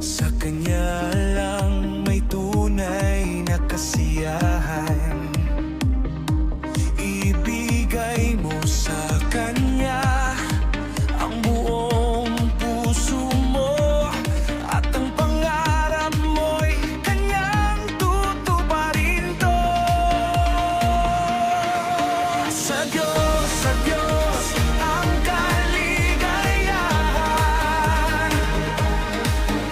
Sa kanya lang may tunay na kasiyahan. Ibigay mo sa kanya ang buong puso mo, at ang pangarap mo'y kanyang tutuparin to. Sa Diyos ang kaligayahan.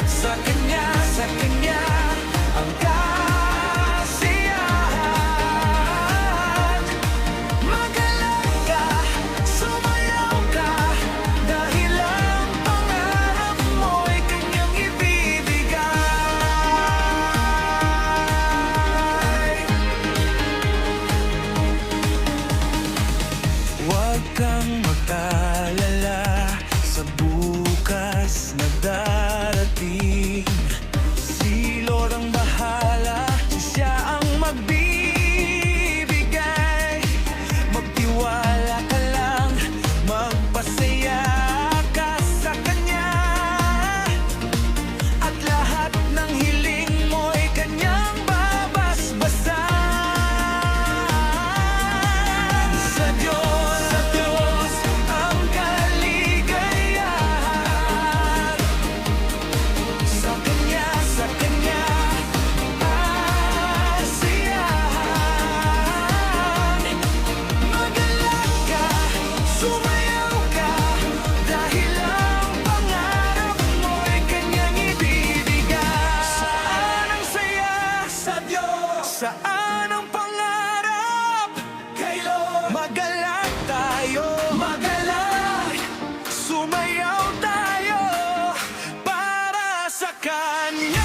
Sa Kanya ang kasiyahan. Magalang ka, sumayaw ka, dahil ang pangarap mo'y Kanyang ibibigay. Huwag kang mag-alala sa bukas na darating. Si Lord ang bahala, siya ang magbibigay. Magtiwala ka lang, magpasaya ka sa Kanya, at lahat ng hiling mo'y Kanyang babasbasan. Sa Diyos ang kaligayahan. Sa Kanya asiyahan. Magalang ka, sumayaw ka, dahil ang pangarap mo'y Kanyang ibibigay. Saan ang saya? Sa Diyos. Saan ang pangarap? Kay Lord. Magalang tayo, magalang, sumayaw tayo para sa Kanya.